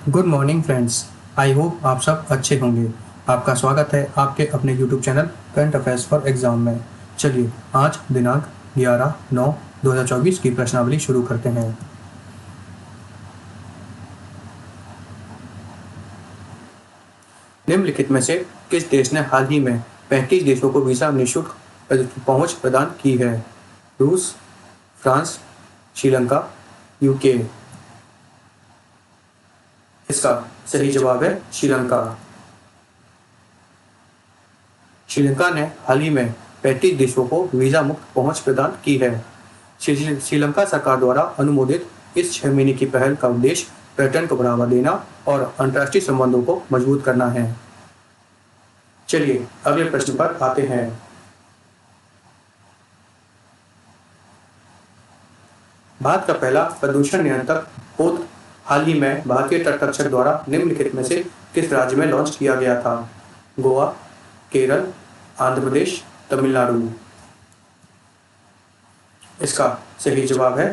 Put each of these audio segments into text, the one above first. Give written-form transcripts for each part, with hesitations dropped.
Good morning friends. I hope आप सब अच्छे होंगे। आपका स्वागत है आपके अपने YouTube channel current affairs for exam में। चलिए आज दिनांक 11/9/2024 की प्रश्नावली शुरू करते हैं। निम्नलिखित में से किस देश ने हाल ही में 35 देशों को वीज़ा निःशुल्क पहुंच प्रदान की है? रूस, फ्रांस, श्रीलंका, यूके। इसका सही जवाब है श्रीलंका। श्रीलंका ने हाल ही में 35 देशों को वीज़ा मुक्त पहुंच प्रदान की है। श्रीलंका सरकार द्वारा अनुमोदित इस 6 महीने की पहल का उद्देश्य पर्यटन को बढ़ावा देना और अंतर्राष्ट्रीय संबंधों को मजबूत करना है। चलिए अगले प्रश्न पर आते हैं। भारत का पहला प्रदूषण नियंत्रक पोत हाल ही में भारतीय तटरक्षक द्वारा निम्नलिखित में से किस राज्य में लॉन्च किया गया था? गोवा, केरल, आंध्र प्रदेश, तमिलनाडु। इसका सही जवाब है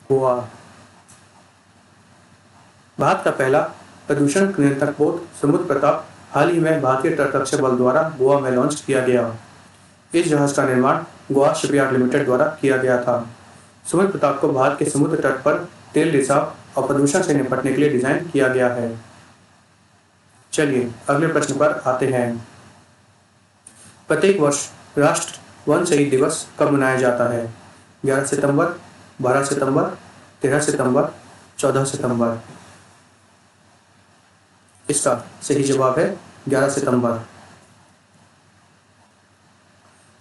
गोवा। भारत का पहला प्रदूषण नियंत्रण पोत समुद्र प्रताप हाल ही में भारतीय तटरक्षक बल द्वारा गोवा में लॉन्च किया गया। इस जहाज का निर्माण गोवा शिपयार्ड लिमिटेड द्वारा किया गया था। समुद्र प्रताप को भारत के समुद्र तट पर तेल रिसाव और प्रदूषण से निपटने के लिए डिजाइन किया गया है। चलिए अगले प्रश्न पर आते हैं। प्रत्येक वर्ष राष्ट्र वन शहीद दिवस कब मनाया जाता है? 11 सितंबर, 12 सितंबर, 13 सितंबर, 14 सितंबर। इसका सही जवाब है 11 सितंबर।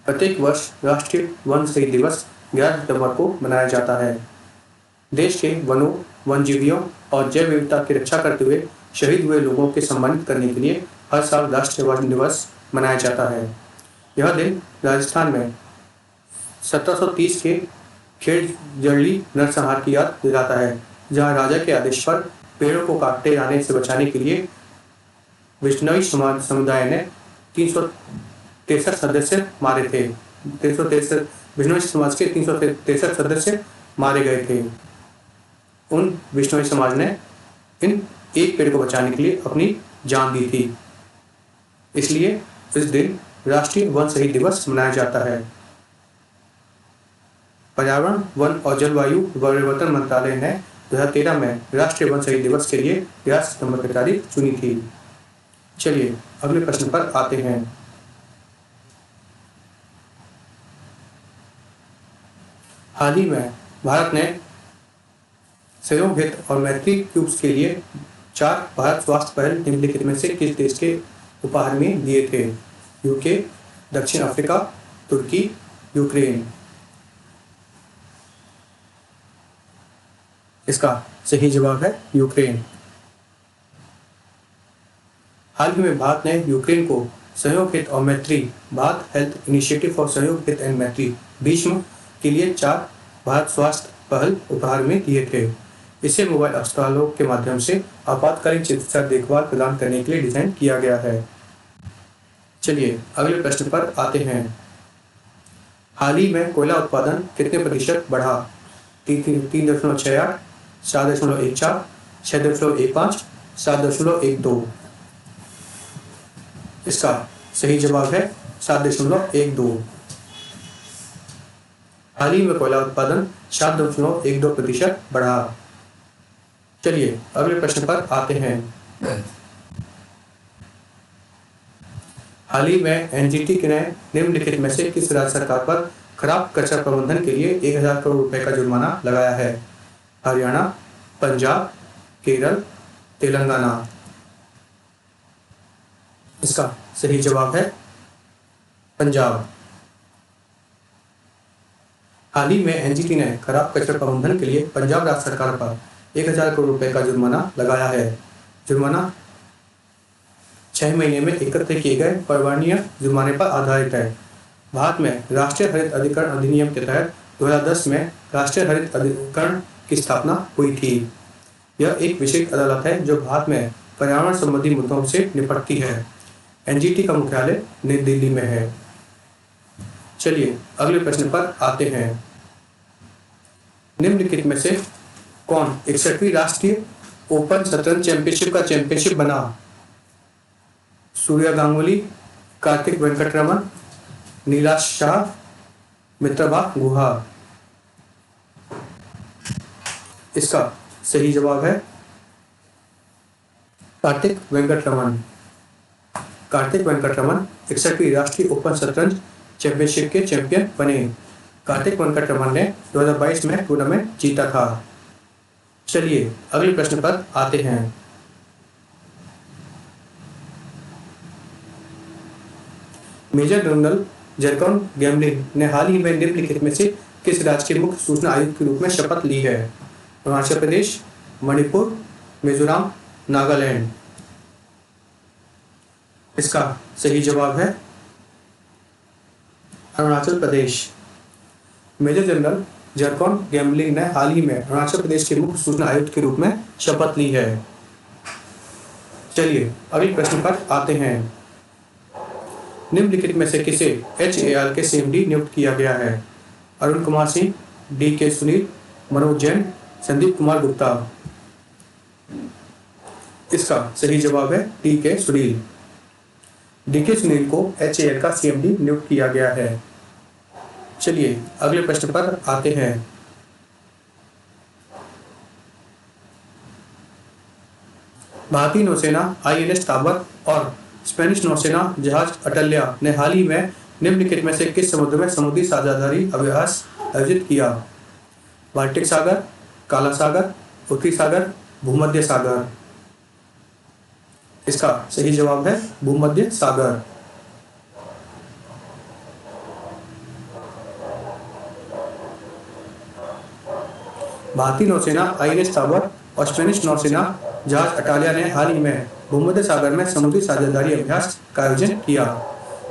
प्रत्येक वर्ष राष्ट्रीय वन शहीद दिवस 11 सितंबर को मनाया जाता है। देश के वनों, वन्यजीवियों और जैव विविधता की रक्षा करते हुए शहीद हुए लोगों के सम्मानित करने के लिए हर साल राष्ट्रीय वन दिवस मनाया जाता है। यह दिन राजस्थान में 1730 के खेड़जड़ली नरसंहार की याद दिलाता है, जहां राजा के आदेश पर पेड़ों को काटे जाने से बचाने के लिए विश्नोई समुदाय ने 363 सदस्य मारे थे। 363 विश्नोई समाज के 363 सदस्य मारे गए थे। उन विश्नोई समाज ने इन एक पेड़ को बचाने के लिए अपनी जान दी थी। इसलिए इस दिन राष्ट्रीय वन शहीद दिवस मनाया जाता है। पर्यावरण, वन और जलवायु परिवर्तन मंत्रालय ने 2013 में राष्ट्रीय वन शहीद दिवस के लिए 11 सितंबर की तारीख चुनी थी। चलिए अगले प्रश्न पर आते हैं। हाल ही में भारत ने सहयोग हित और मैत्री क्यूब्स के लिए 4 भारत स्वास्थ्य पहल निम्नलिखित में से किस देश के उपहार में दिए थे? यूके, दक्षिण अफ्रीका, तुर्की, यूक्रेन। इसका सही जवाब है यूक्रेन। हाल ही में भारत ने यूक्रेन को सहयोग हित और मैत्री भारत हेल्थ इनिशिएटिव फॉर सहयोग हित एंड मैत्री भीष्म के लिए 4 भारत स्वास्थ्य पहल उपहार में दिए थे। इसे मोबाइल अस्पतालों के माध्यम से आपातकालीन चिकित्सा देखभाल प्रदान करने के लिए डिजाइन किया गया है। चलिए अगले प्रश्न पर आते हैं। हाल ही में कोयला उत्पादन कितने प्रतिशत बढ़ा? 3.68, 4.14, 6.15, 7.12। इसका सही जवाब है 7.12। हाल ही में कोयला उत्पादन 7.12% बढ़ा। चलिए अगले प्रश्न पर आते हैं। हाल ही में एनजीटी ने निम्नलिखित में से किस राज्य सरकार पर खराब कचरा प्रबंधन के लिए 1000 करोड़ रुपए का जुर्माना लगाया है? हरियाणा, पंजाब, केरल, तेलंगाना। इसका सही जवाब है पंजाब। हाल ही में एनजीटी ने खराब कचरा प्रबंधन के लिए पंजाब राज्य सरकार पर 1000 करोड़ रुपए का जुर्माना लगाया है। जुर्माना 6 महीने में एकत्र किए गए पर्यावरणीय जुर्माने पर आधारित है। भारत में राष्ट्रीय हरित अधिकरण अधिनियम के तहत 2010 में राष्ट्रीय हरित अधिकरण की स्थापना हुई थी। यह एक विशेष अदालत है जो भारत में पर्यावरण संबंधी मुद्दों से निपटती है। एनजीटी का मुख्यालय नई दिल्ली में है। चलिए अगले प्रश्न पर आते हैं। निम्नलिखित में से कौन 61वीं राष्ट्रीय ओपन शतरंज चैंपियनशिप का चैंपियनशिप बना? सूर्या गांगुली, कार्तिक वेंकटरमन, नीलाश शाह, मित्रबा गुहा। इसका सही जवाब है कार्तिक वेंकटरमन। कार्तिक वेंकटरमन 61वीं राष्ट्रीय ओपन शतरंज चैंपियनशिप के चैंपियन बने। कार्तिक वेंकटरमन ने 2022 में टूर्नामेंट जीता था। चलिए अगले प्रश्न पर आते हैं। मेजर जनरल जरकॉन गैमलिन ने हाल ही में निम्नलिखित में से किस राज्य के मुख्य सूचना आयुक्त के रूप में शपथ ली है? अरुणाचल प्रदेश, मणिपुर, मिजोरम, नागालैंड। इसका सही जवाब है अरुणाचल प्रदेश। मेजर जनरल जरकॉन गैमलिन ने हाल ही में अरुणाचल प्रदेश के मुख्य सूचना आयुक्त के रूप में शपथ ली है। चलिए अगले प्रश्न पर आते हैं। निम्नलिखित में से किसे HAL के CMD नियुक्त किया गया है? अरुण कुमार सिंह, DK सुनील, मनोज जैन, संदीप कुमार गुप्ता। इसका सही जवाब है DK सुनील। DK सुनील को HAL का CMD नियुक्त किया गया है। चलिए अगले प्रश्न पर आते हैं। भारतीय नौसेना INS ताबर और स्पेनिश नौसेना जहाज अटल्या ने हाल ही में निम्नलिखित में से किस समुद्र में समुद्री साझेदारी अभ्यास आयोजित किया? बाल्टिक सागर, काला सागर, उत्तरी सागर, भूमध्य सागर। इसका सही जवाब है भूमध्य सागर। भारतीय नौसेना INS ताबर और स्पेनिश नौसेना जहाज अटालिया ने हाल ही में भूमध्य सागर में समुद्री साझेदारी अभ्यास का आयोजन किया।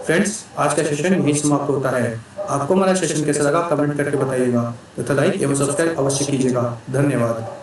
फ्रेंड्स, आज का सेशन यही समाप्त होता है। आपको हमारा सेशन कैसा लगा कमेंट करके बताइएगा। तो लाइक एवं सब्सक्राइब अवश्य कीजिएगा। धन्यवाद।